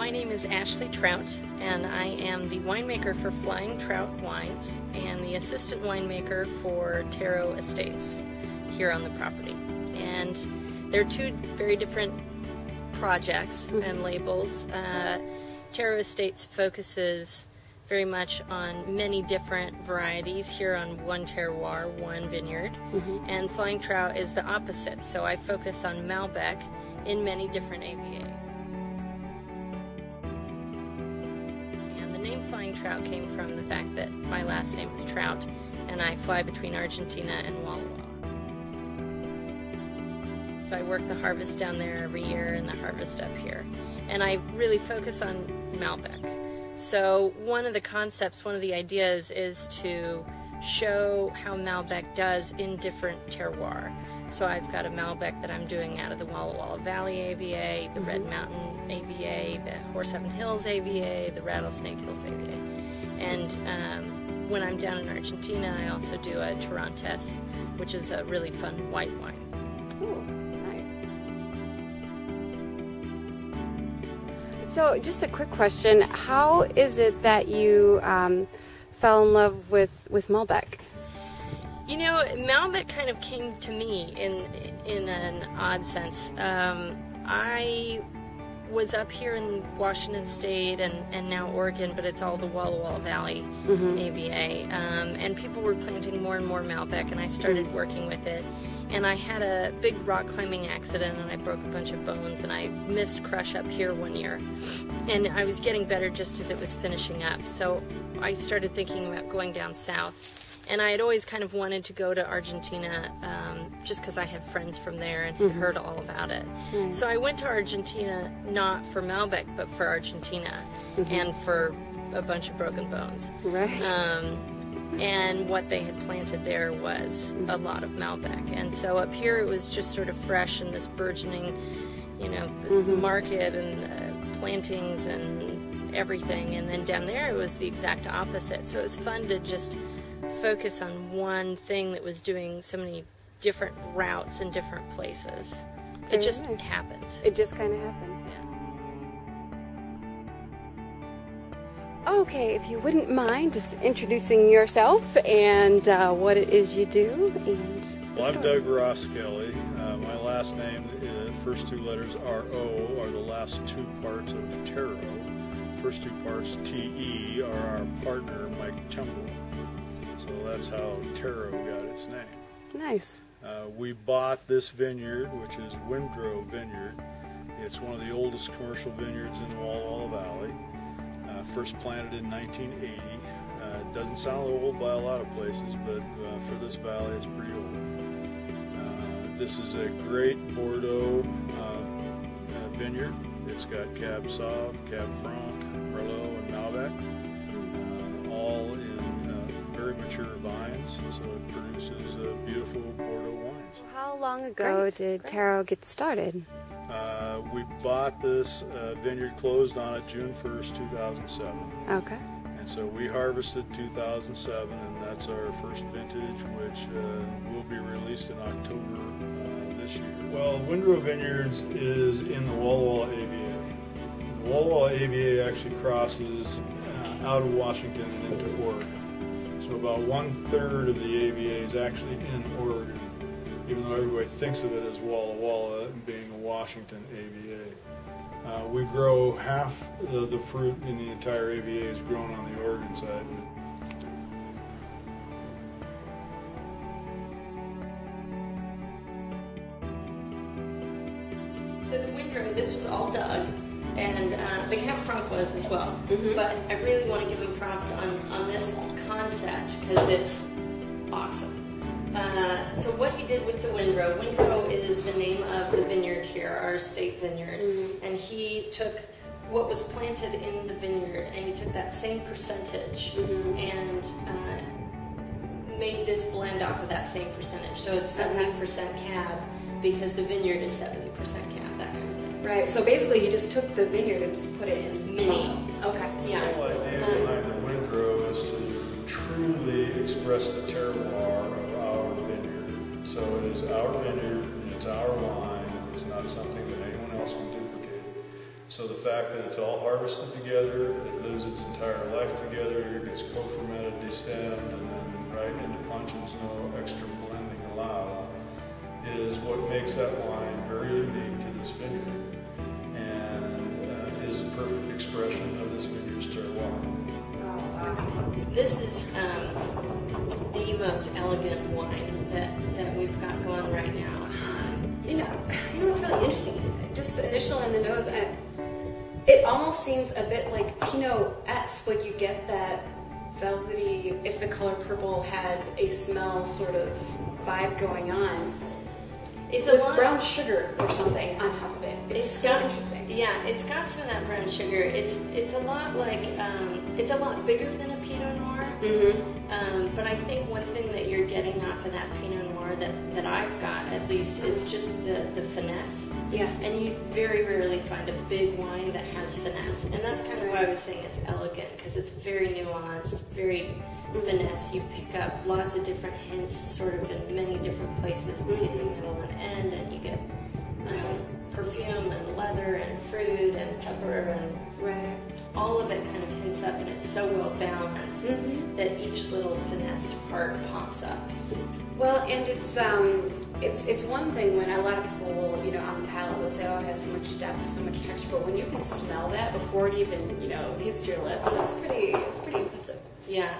My name is Ashley Trout, and I am the winemaker for Flying Trout Wines and the assistant winemaker for Tero Estates here on the property. And there are two very different projects and labels. Tero Estates focuses very much on many different varieties here on one terroir, one vineyard, and Flying Trout is the opposite. So I focus on malbec in many different AVAs. And the name Flying Trout came from the fact that my last name is Trout, and I fly between Argentina and Walla Walla. So I work the harvest down there every year and the harvest up here. And I really focus on malbec. So one of the concepts, one of the ideas is to show how malbec does in different terroir. So I've got a malbec that I'm doing out of the Walla Walla Valley AVA, the Red Mountain AVA, the Horseheaven Hills AVA, the Rattlesnake Hills AVA. And when I'm down in Argentina, I also do a Torrontés, which is a really fun white wine. Ooh, nice. So just a quick question, how is it that you fell in love with Malbec? You know, Malbec kind of came to me in an odd sense. I was up here in Washington State and now Oregon, but it's all the Walla Walla Valley AVA. And people were planting more and more Malbec, and I started working with it. And I had a big rock climbing accident, and I broke a bunch of bones, and I missed crush up here one year. And I was getting better just as it was finishing up. So I started thinking about going down south. And I had always kind of wanted to go to Argentina just because I had friends from there and had heard all about it. So I went to Argentina not for Malbec, but for Argentina and for a bunch of broken bones. Right. And what they had planted there was a lot of Malbec. And so up here it was just sort of fresh and this burgeoning, you know, market and plantings and everything. And then down there it was the exact opposite. So it was fun to just focus on one thing that was doing so many different routes in different places. It just happened. It just kind of happened. Okay, if you wouldn't mind just introducing yourself and what it is you do. And well, I'm Doug Ross Kelly. My last name, the first two letters R-O, are the last two parts of Tero. First two parts, T-E, are our partner, Mike Temple. So that's how Tero got its name. Nice. We bought this vineyard, which is Windrow Vineyard. It's one of the oldest commercial vineyards in the Walla Walla Valley. First planted in 1980. It doesn't sound old by a lot of places, but for this valley it's pretty old. This is a great Bordeaux vineyard. It's got Cab Sauv, Cab Franc, Merlot, and Malbec, all in very mature vines, so it produces beautiful Bordeaux wines. How long ago did Tero get started? We bought this vineyard, closed on it June 1st, 2007. Okay. And so we harvested 2007, and that's our first vintage, which will be released in October this year. Well, Windrow Vineyards is in the Walla Walla AVA. The Walla Walla AVA actually crosses out of Washington and into Oregon. So about 1/3 of the AVA is actually in Oregon, even though everybody thinks of it as Walla Walla being a Washington AVA. We grow half the fruit in the entire AVA is grown on the Oregon side. So the Windrow, this was all Doug, and the Cab Franc was as well. But I really want to give him props on this concept because it's awesome. So what he did with the Windrow is the name of the vineyard here, our state vineyard, and he took what was planted in the vineyard and he took that same percentage and made this blend off of that same percentage. So it's 70% Cab because the vineyard is 70% Cab, that kind of thing. Right, so basically he just took the vineyard and just put it in mini. Okay. Yeah. The whole idea behind the Windrow is to truly express the terroir of our vineyard. So it is our vineyard, and it's our wine, it's not something that anyone else can duplicate. So the fact that it's all harvested together, it lives its entire life together, it gets co-fermented, destemmed, and then right into punches, no extra blending allowed, is what makes that wine very unique to this vineyard, and is a perfect expression of this vineyard's terroir. This is the most elegant wine that we've got going right now. You know what's really interesting? Just initial in the nose, it almost seems a bit like Pinot-esque. Like you get that velvety, if the color purple had a smell sort of vibe going on. It's with brown sugar or something on top of it. It's so interesting. Yeah, it's got some of that brown sugar. It's a lot like it's a lot bigger than a Pinot Noir. Mm-hmm. But I think one thing that you're getting off of that Pinot Noir that I've got at least is just the finesse. Yeah. And you very rarely find a big wine that has finesse, and that's kind of why I was saying it's elegant, because it's very nuanced, very finesse. You pick up lots of different hints sort of in many different places, beginning, middle, and end, and you get perfume and leather and fruit and pepper and all of it kind of hints up, and it's so well balanced that each little finessed part pops up. Well, and it's one thing when a lot of people will, on the palate, they'll say, oh, it has so much depth, so much texture, but when you can smell that before it even, hits your lips, it's pretty impressive. Yeah.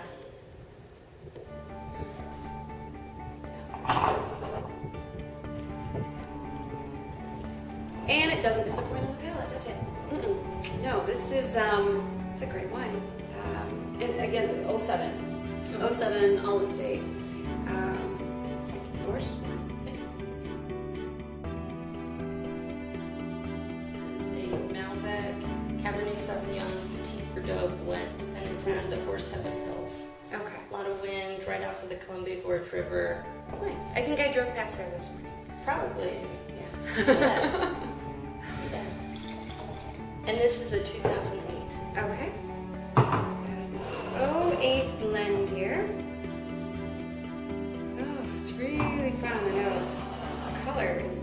And it doesn't disappoint on the palate, does it? Mm-mm. No, this is, it's a great wine. And again, 07 All Estate. It's a gorgeous wine. It's a Malbec Cabernet Sauvignon Petit Verdot blend, and it's in the Horse Heaven Hills. Okay. A lot of wind right off of the Columbia Gorge River. Nice. I think I drove past there this morning. Probably. Yeah. Yeah. And this is a 2008. Okay. 08 blend here. Oh, it's really fun on the nose. The color is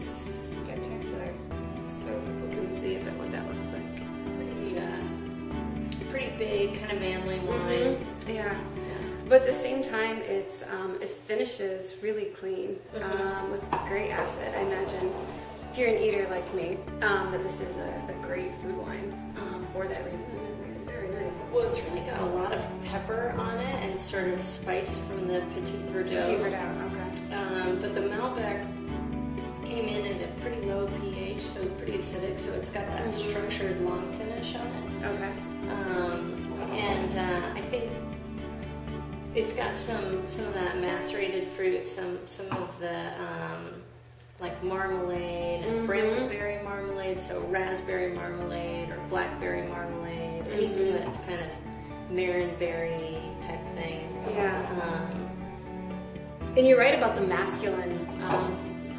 spectacular. So people can see a bit what that looks like. Pretty big, kind of manly wine. Yeah. But at the same time, it finishes really clean with great acid. I imagine if you're an eater like me, that this is a great food wine for that reason. And very nice. Well, it's really got a lot of pepper on it and sort of spice from the Petit Verdot. Petit Verdot, okay. But the Malbec came in at a pretty low pH, so pretty acidic. So it's got that structured long finish on it. Okay. I think it's got some of that macerated fruit, some of the like marmalade and brambleberry marmalade, so raspberry marmalade or blackberry marmalade, anything that's kind of marinberry type thing. Yeah. And you're right about the masculine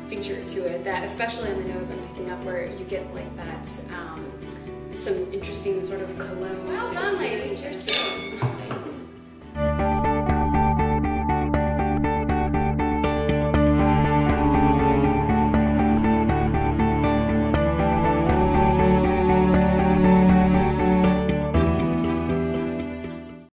feature to it, that especially on the nose I'm picking up, where you get like that some interesting sort of cologne. Well done, lady. Cheers